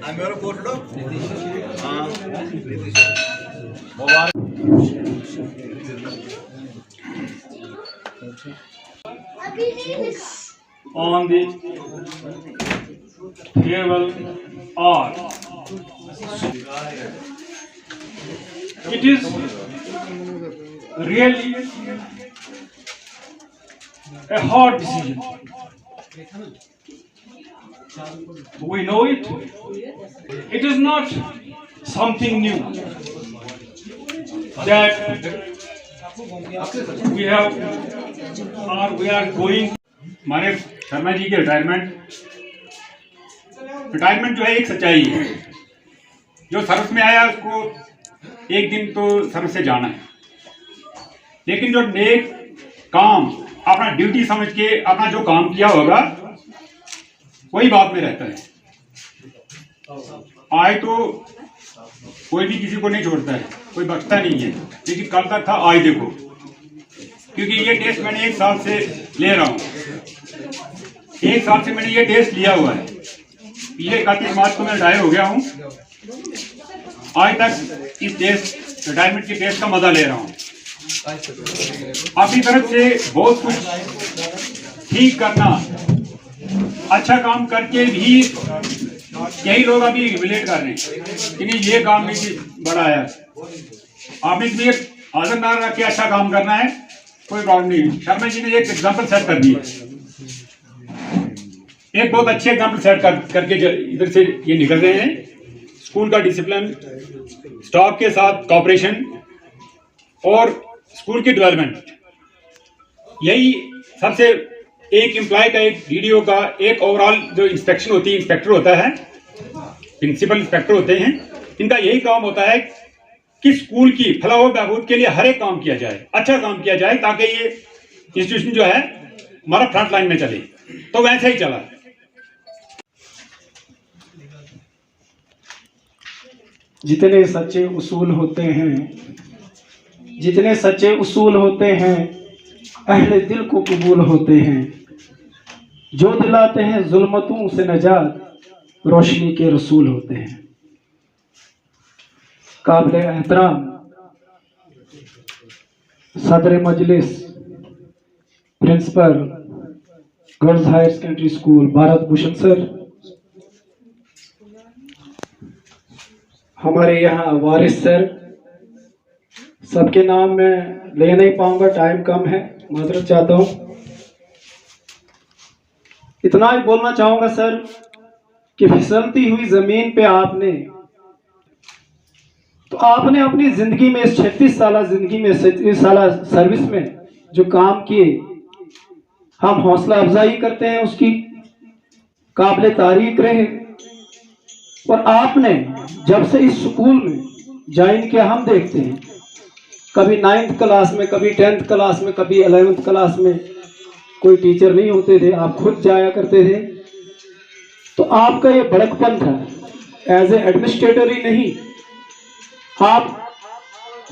I'm your photo. On the table R. It is really a hard decision. We know it. It is not something new that we are going. हमारे शर्मा जी की retirement जो है एक सच्चाई है। जो service में आया उसको एक दिन तो सर्विस से जाना है, लेकिन जो नेक काम अपना ड्यूटी समझ के अपना जो काम किया होगा वही बात में रहता है। आए तो कोई भी किसी को नहीं छोड़ता है, कोई बख्शता नहीं है, लेकिन कल तक था आज देखो, क्योंकि ये टेस्ट मैंने 1 साल से ले रहा हूँ। 1 साल से मैंने ये टेस्ट लिया हुआ है। पिछले 31 मार्च को मैं रिटायर हो गया हूँ। आज तक इस टेस्ट रिटायरमेंट के टेस्ट का मजा ले रहा हूँ। अपनी तरफ से बहुत कुछ ठीक करना, अच्छा काम करके भी कई लोग अभी रिलेट कर रहे हैं कि नहीं ये काम नहीं बड़ा है। आपने इसमें एक आजमदार रख के अच्छा काम करना है, कोई प्रॉब्लम नहीं। शर्मा जी ने एक एग्जाम्पल सेट कर दिया, एक बहुत अच्छे एग्जाम्पल सेट करके इधर से ये निकल रहे हैं। स्कूल का डिसिप्लिन, स्टाफ के साथ कॉपरेशन और स्कूल की डेवलपमेंट, यही सबसे एक एम्प्लॉय का, एक डीडीओ का, एक ओवरऑल जो इंस्पेक्शन होती है, इंस्पेक्टर होता है, प्रिंसिपल इंस्पेक्टर होते हैं, इनका यही काम होता है कि स्कूल की फलाह व बहबूद के लिए हर एक काम किया जाए, अच्छा काम किया जाए, ताकि ये इंस्टीट्यूशन जो है हमारा फ्रंट लाइन में चले। तो वैसे ही चला। जितने सच्चे उसूल होते हैं, जितने सच्चे उसूल होते हैं, अहले दिल को कबूल होते हैं। जो दिलाते हैं जुल्मतों से नजात, रोशनी के रसूल होते हैं। काबिल एहतराम सदर मजलिस, principal girls higher secondary school Bharat Bhushan sir, हमारे यहाँ वारिस सर, सबके नाम मैं ले नहीं पाऊंगा, टाइम कम है, माजरत चाहता हूँ। इतना ही बोलना चाहूंगा सर कि फिसलती हुई जमीन पे आपने अपनी जिंदगी में, इस 36 साल जिंदगी में, 36 साल सर्विस में जो काम किए, हम हौसला अफजाई करते हैं, उसकी काबिल तारीफ रहे। और आपने जब से इस स्कूल में ज्वाइन किया, हम देखते हैं कभी 9th क्लास में, कभी 10th क्लास में, कभी 11th क्लास में कोई टीचर नहीं होते थे, आप खुद जाया करते थे। तो आपका ये बड़कपन था, एज ए एडमिनिस्ट्रेटर ही नहीं, आप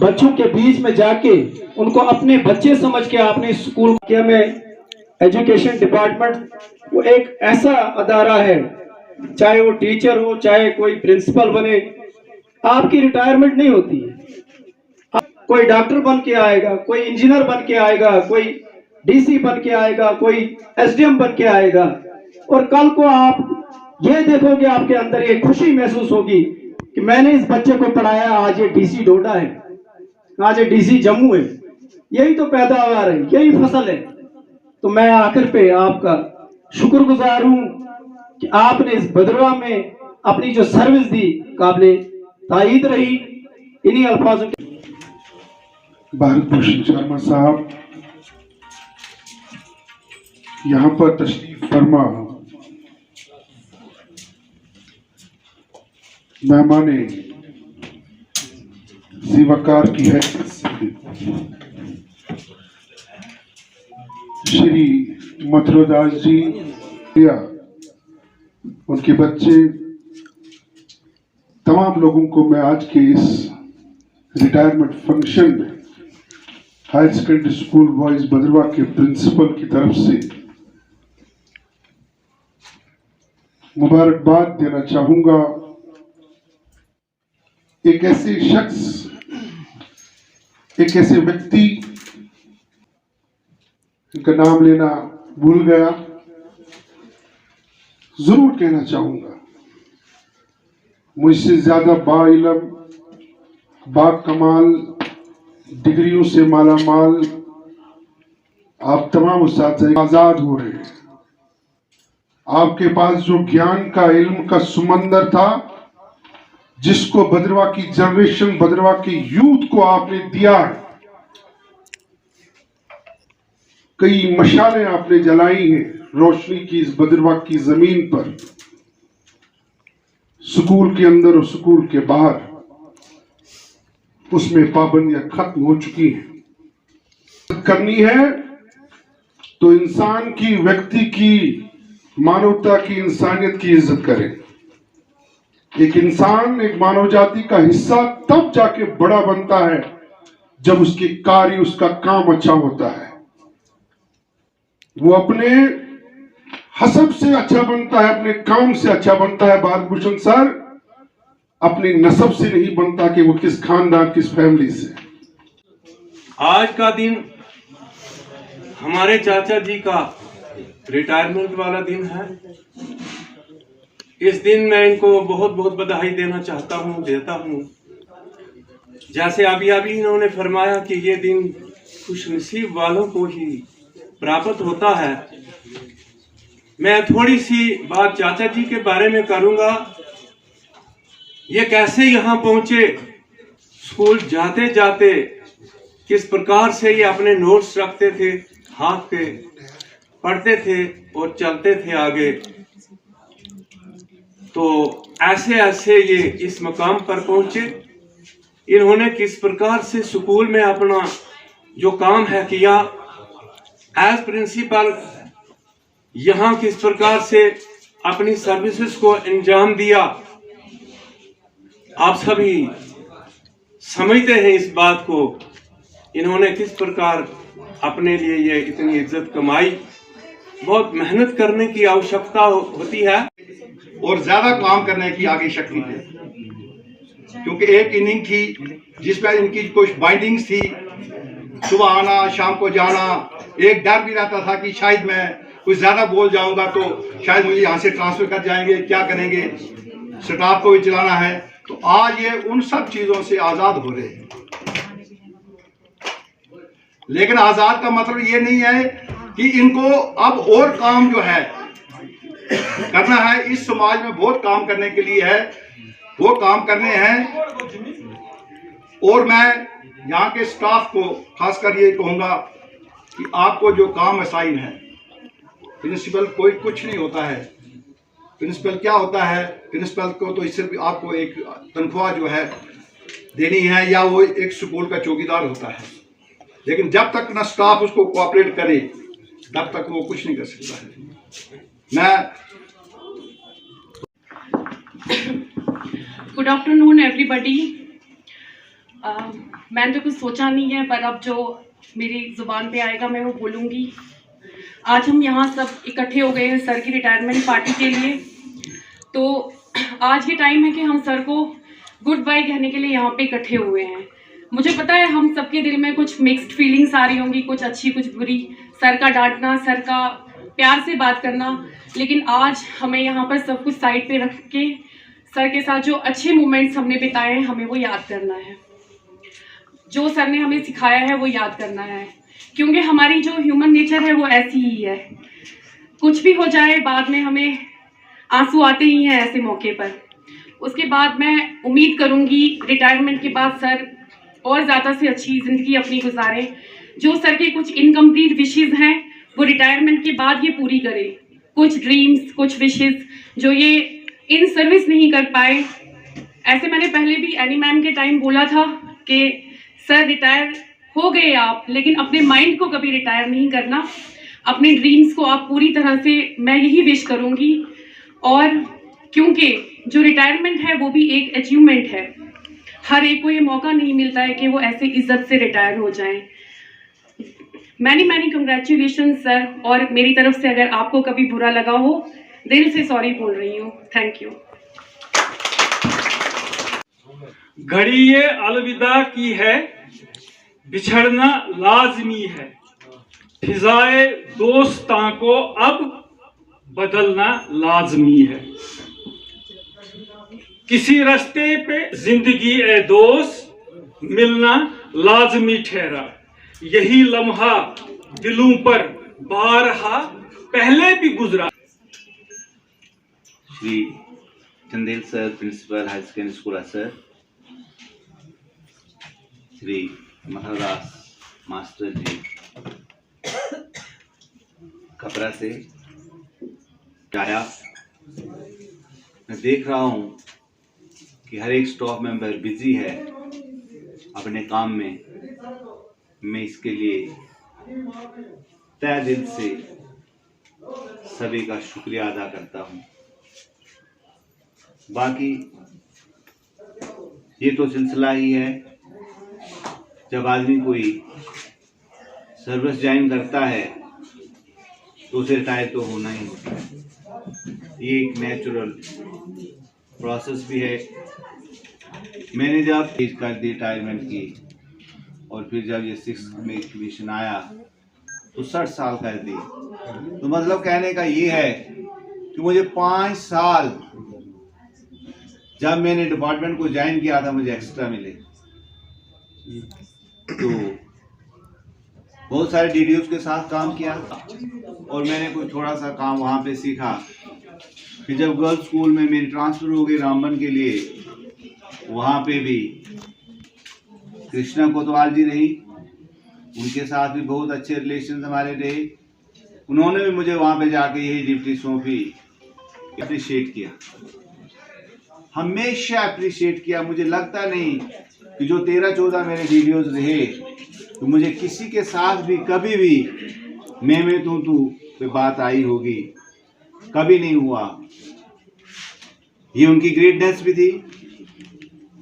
बच्चों के बीच में जाके उनको अपने बच्चे समझ के आपने स्कूल किया में एजुकेशन डिपार्टमेंट वो एक ऐसा अदारा है, चाहे वो टीचर हो, चाहे कोई प्रिंसिपल बने, आपकी रिटायरमेंट नहीं होती है। कोई डॉक्टर बन के आएगा, कोई इंजीनियर बन के आएगा, कोई डीसी बन के आएगा, कोई एसडीएम बन के आएगा, और कल को आप ये देखोगे आपके अंदर ये खुशी महसूस होगी कि कि मैंने इस बच्चे को पढ़ाया, आज ये डीसी डोडा है, आज ये डीसी जम्मू है। यही तो पैदावार है, यही फसल है। तो मैं आखिर पे आपका शुक्रगुजार हूं कि आपने इस भद्रवा में अपनी जो सर्विस दी काबिले तारीफ रही। इन्हीं अल्फाजों के भारत भूषण शर्मा साहब यहाँ पर तशरीफ फरमा मेहमाने ज़ीवकार की है श्री मथुरदास जी या उनके बच्चे, तमाम लोगों को मैं आज के इस रिटायरमेंट फंक्शन में हायर सेकेंडरी स्कूल बॉयज भद्रवा के प्रिंसिपल की तरफ से मुबारकबाद देना चाहूंगा। एक ऐसे शख्स, एक ऐसे व्यक्ति, इनका नाम लेना भूल गया, जरूर कहना चाहूंगा, मुझसे ज्यादा बाइल्म, बाकमाल, डिग्रियों से माला माल आप तमाम उस्ताद आजाद हो रहे हैं। आपके पास जो ज्ञान का, इल्म का सुमंदर था, जिसको भद्रवा की जनरेशन, भद्रवा के यूथ को आपने दिया है, कई मशालें आपने जलाई हैं रोशनी की इस भद्रवा की जमीन पर, स्कूल के अंदर और स्कूल के बाहर, उसमें पाबंदियां खत्म हो चुकी हैं। करनी है तो इंसान की, व्यक्ति की, मानवता की, इंसानियत की इज्जत करें। एक इंसान, एक मानव जाति का हिस्सा तब जाके बड़ा बनता है जब उसके कार्य, उसका काम अच्छा होता है। वो अपने हसब से अच्छा बनता है, अपने काम से अच्छा बनता है। भारत भूषण सर अपनी नस्ब से नहीं बनता कि वो किस खानदान, किस फैमिली से। आज का दिन हमारे चाचा जी का रिटायरमेंट वाला दिन है। इस दिन मैं इनको बहुत बहुत बधाई देना चाहता हूँ, देता हूँ। जैसे अभी इन्होंने फरमाया कि ये दिन खुशनसीब वालों को ही प्राप्त होता है। मैं थोड़ी सी बात चाचा जी के बारे में करूँगा। ये कैसे यहाँ पहुँचे, स्कूल जाते जाते किस प्रकार से ये अपने नोट्स रखते थे हाथ पे, पढ़ते थे और चलते थे आगे। तो ऐसे ऐसे ये इस मकाम पर पहुंचे। इन्होंने किस प्रकार से स्कूल में अपना जो काम है किया, एज प्रिंसिपल यहाँ किस प्रकार से अपनी सर्विसेज को अंजाम दिया, आप सभी समझते हैं इस बात को। इन्होंने किस प्रकार अपने लिए ये इतनी इज्जत कमाई। बहुत मेहनत करने की आवश्यकता होती है और ज्यादा काम करने की आगे शक्ति है, क्योंकि एक इनिंग थी जिसमें इनकी कुछ बाइंडिंग्स थी, सुबह आना, शाम को जाना। एक डर भी रहता था कि शायद मैं कुछ ज्यादा बोल जाऊंगा तो शायद मुझे यहाँ से ट्रांसफर कर जाएंगे, क्या करेंगे, स्टाफ को भी चलाना है। तो आज ये उन सब चीजों से आजाद हो रहे हैं। लेकिन आजाद का मतलब ये नहीं है कि इनको अब और काम जो है करना है। इस समाज में बहुत काम करने के लिए है, वो काम करने हैं। और मैं यहाँ के स्टाफ को खासकर ये कहूँगा कि आपको जो काम असाइन है, प्रिंसिपल कोई कुछ नहीं होता है। प्रिंसिपल क्या होता है, प्रिंसिपल को तो इससे भी आपको एक तनख्वाह जो है देनी है, या वो एक स्कूल का चौकीदार होता है। लेकिन जब तक ना स्टाफ उसको कोऑपरेट करे तब तक वो कुछ नहीं कर सकता है। Good afternoon everybody. मैंने तो कुछ सोचा नहीं है, पर अब जो मेरी ज़ुबान पे आएगा मैं वो बोलूँगी। आज हम यहाँ सब इकट्ठे हो गए हैं सर की रिटायरमेंट पार्टी के लिए। तो आज ये टाइम है कि हम सर को गुड बाय कहने के लिए यहाँ पे इकट्ठे हुए हैं। मुझे पता है हम सबके दिल में कुछ मिक्स्ड फीलिंग्स आ रही होंगी, कुछ अच्छी कुछ बुरी, सर का डांटना, सर का प्यार से बात करना। लेकिन आज हमें यहाँ पर सब कुछ साइड पे रख के सर के साथ जो अच्छे मोमेंट्स हमने बिताए हैं हमें वो याद करना है, जो सर ने हमें सिखाया है वो याद करना है, क्योंकि हमारी जो ह्यूमन नेचर है वो ऐसी ही है। कुछ भी हो जाए बाद में हमें आंसू आते ही हैं ऐसे मौके पर। उसके बाद मैं उम्मीद करूंगी रिटायरमेंट के बाद सर और ज़्यादा से अच्छी ज़िंदगी अपनी गुजारें। जो सर के कुछ इनकम्प्लीट विशेज़ हैं वो रिटायरमेंट के बाद ये पूरी करें। कुछ ड्रीम्स, कुछ विशेज़ जो ये इन सर्विस नहीं कर पाए। ऐसे मैंने पहले भी एनी मैम के टाइम बोला था कि सर रिटायर हो गए आप, लेकिन अपने माइंड को कभी रिटायर नहीं करना। अपने ड्रीम्स को आप पूरी तरह से, मैं यही विश करूँगी। और क्योंकि जो रिटायरमेंट है वो भी एक अचीवमेंट है, हर एक को ये मौका नहीं मिलता है कि वो ऐसे इज्जत से रिटायर हो जाएं। मैनी कंग्रेचुलेशन सर, और मेरी तरफ से अगर आपको कभी बुरा लगा हो दिल से सॉरी बोल रही हूँ। Thank you. घड़ी ये अलविदा की है, बिछड़ना लाजमी है, फिजाए दोस्तां को अब बदलना लाजमी है। किसी रास्ते पे जिंदगी ए दोस्त मिलना लाजमी ठहरा, यही लम्हा दिलों पर बारहा पहले भी गुजरा। Shri Chandel sir, principal high secondary school sir, Shri Maharaj master ji कपड़ा से आया। मैं देख रहा हूँ कि हर एक स्टाफ मेंबर बिजी है अपने काम में। मैं इसके लिए तहे दिल से सभी का शुक्रिया अदा करता हूँ। बाकी ये तो सिलसिला ही है, जब आदमी कोई सर्विस ज्वाइन करता है तो उसे रिटायर तो होना ही होता है। ये एक नेचुरल प्रोसेस भी है। मैंने जब एज कर दी रिटायरमेंट की, और फिर जब ये 6th में कमीशन आया तो 60 साल कर दी। तो मतलब कहने का ये है कि मुझे 5 साल जब मैंने डिपार्टमेंट को ज्वाइन किया था मुझे एक्स्ट्रा मिले। तो बहुत सारे डीडीओज के साथ काम किया और मैंने कोई थोड़ा सा काम वहाँ पे सीखा। फिर जब गर्ल्स स्कूल में मेरी ट्रांसफ़र हो गई रामबन के लिए, वहाँ पे भी कृष्णा कोतवाल जी रही, उनके साथ भी बहुत अच्छे रिलेशन हमारे रहे। उन्होंने भी मुझे वहाँ पे जाके यही ड्यूटी सौंपी। अप्रिशिएट किया, हमेशा अप्रिशिएट किया। मुझे लगता नहीं कि जो 13-14 मेरे वीडियोस रहे तो मुझे किसी के साथ भी कभी भी मैं तू पे बात आई होगी, कभी नहीं हुआ। ये उनकी ग्रेटनेस भी थी।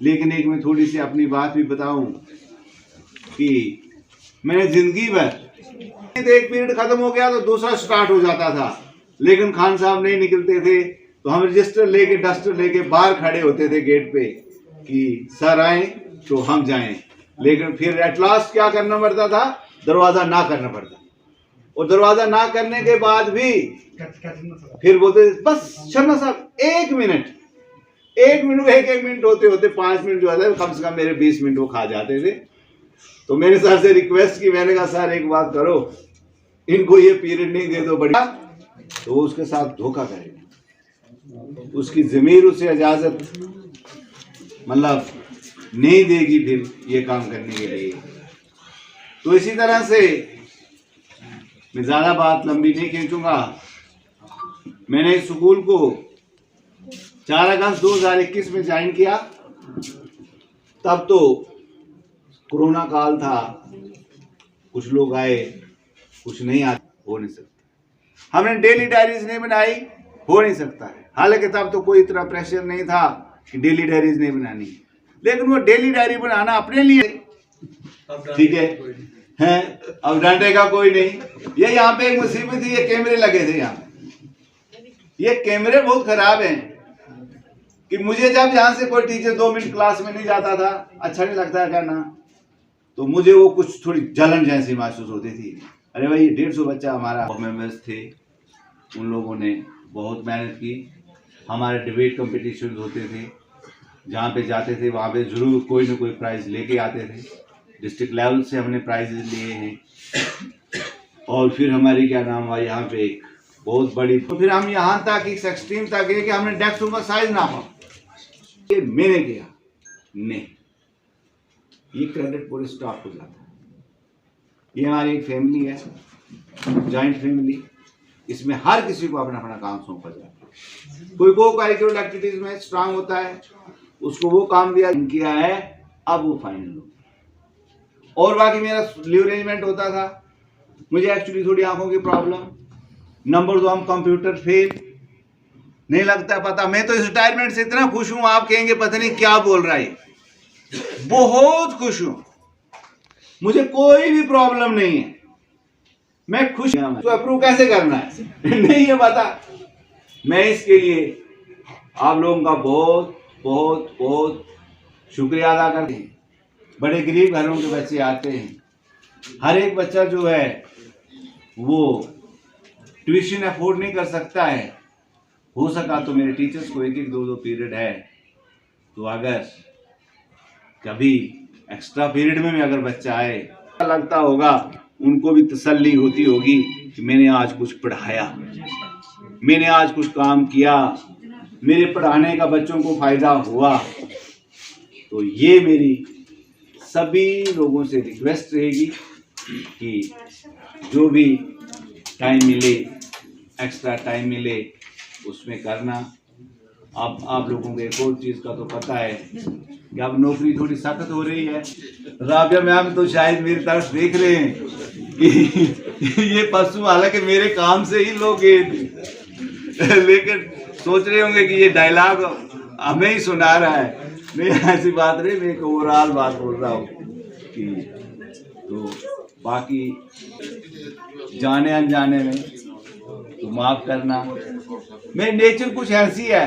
लेकिन एक मैं थोड़ी सी अपनी बात भी बताऊं कि मैंने जिंदगी भर एक पीरियड खत्म हो गया तो दूसरा स्टार्ट हो जाता था, लेकिन खान साहब नहीं निकलते थे तो हम रजिस्टर लेके डस्टर लेके बाहर खड़े होते थे गेट पे कि सर आए तो हम जाएं। लेकिन फिर एट लास्ट क्या करना पड़ता था, दरवाजा ना करना पड़ता, और दरवाजा ना करने के बाद भी फिर बोलते बस शर्मा साहब 1 मिनट 1 मिनट होते होते 5 मिनट जो है कम से कम मेरे 20 मिनट वो खा जाते थे। तो मैंने सर से रिक्वेस्ट की, मैंने कहा सर एक बात करो, इनको ये पीरियड नहीं दे दो बढ़िया, तो वो उसके साथ धोखा करेगा, उसकी जमीर उसे इजाजत मतलब नहीं देगी फिर ये काम करने के लिए। तो इसी तरह से मैं ज़्यादा बात लंबी नहीं खींचूंगा। मैंने इस स्कूल को 4 अगस्त 2021 में ज्वाइन किया। तब तो कोरोना काल था, कुछ लोग आए कुछ नहीं आए, हो नहीं सकता। हमने डेली डायरीज नहीं बनाई, हो नहीं सकता है। हालांकि तब तो कोई इतना प्रेशर नहीं था कि डेली डायरीज नहीं बनानी, लेकिन वो डेली डायरी बनाना अपने लिए ठीक है अब डांटेगा कोई नहीं। ये यहाँ पे एक मुसीबत थी, ये कैमरे लगे थे यहाँ पे। ये कैमरे बहुत खराब हैं कि मुझे जब यहाँ से कोई टीचर 2 मिनट क्लास में नहीं जाता था, अच्छा नहीं लगता है कहना, तो मुझे वो कुछ थोड़ी जलन जैसी महसूस होती थी। अरे भाई 150 बच्चा हमारा मेंबर्स थे, उन लोगों ने बहुत मेहनत की हमारे डिबेट कंपटीशन होते थे, जहाँ पे जाते थे वहाँ पे ज़रूर कोई ना कोई प्राइज़ लेके आते थे। डिस्ट्रिक्ट लेवल से हमने प्राइजेज लिए हैं। और फिर हमारी क्या नाम हुआ यहाँ पे एक बहुत बड़ी, तो फिर हम यहाँ तक इस एक्सट्रीम तक गए कि हमने डेस्कों का साइज नापा। ये मैंने किया नहीं, ये क्रेडिट पूरे स्टाफ को जाता है। ये हमारी एक फैमिली है, जॉइंट फैमिली, इसमें हर किसी को अपना अपना काम सौंपा जाता है। कोई को करिकुलर एक्टिविटीज में स्ट्रांग होता है, उसको वो काम किया है, अब वो फाइनल हो। और बाकी मेरा लीव अरेंजमेंट होता था। मुझे एक्चुअली थोड़ी आंखों की प्रॉब्लम, नंबर 2 हम कंप्यूटर फेल, नहीं लगता पता। मैं तो इस रिटायरमेंट से इतना खुश हूं, आप कहेंगे पता नहीं क्या बोल रहा है, बहुत खुश हूं। मुझे कोई भी प्रॉब्लम नहीं है, मैं खुश हूं। तो अप्रूव कैसे करना है नहीं है पता। मैं इसके लिए आप लोगों का बहुत बहुत बहुत शुक्रिया अदा करते हैं। बड़े गरीब घरों के बच्चे आते हैं, हर एक बच्चा जो है वो ट्यूशन अफोर्ड नहीं कर सकता है। हो सका तो मेरे टीचर्स को 1-1, 2-2 पीरियड है, तो अगर कभी एक्स्ट्रा पीरियड में भी अगर बच्चा आए, लगता होगा उनको भी तसल्ली होती होगी कि मैंने आज कुछ पढ़ाया, मैंने आज कुछ काम किया, मेरे पढ़ाने का बच्चों को फायदा हुआ। तो ये मेरी सभी लोगों से रिक्वेस्ट रहेगी कि जो भी टाइम मिले, एक्स्ट्रा टाइम मिले, उसमें करना। अब आप लोगों को एक और चीज़ का तो पता है कि अब नौकरी थोड़ी सख्त हो रही है। राबिया मैम तो शायद मेरी तरफ देख रहे हैं कि ये परसों, हालांकि मेरे काम से ही लोग गए थे, लेकिन सोच रहे होंगे कि ये डायलॉग हमें ही सुना रहा है। नहीं, ऐसी बात नहीं, मैं एक ओवरऑल बात बोल रहा हूँ कि तो बाकी जाने अनजाने में तो माफ़ करना। मेरी नेचर कुछ ऐसी है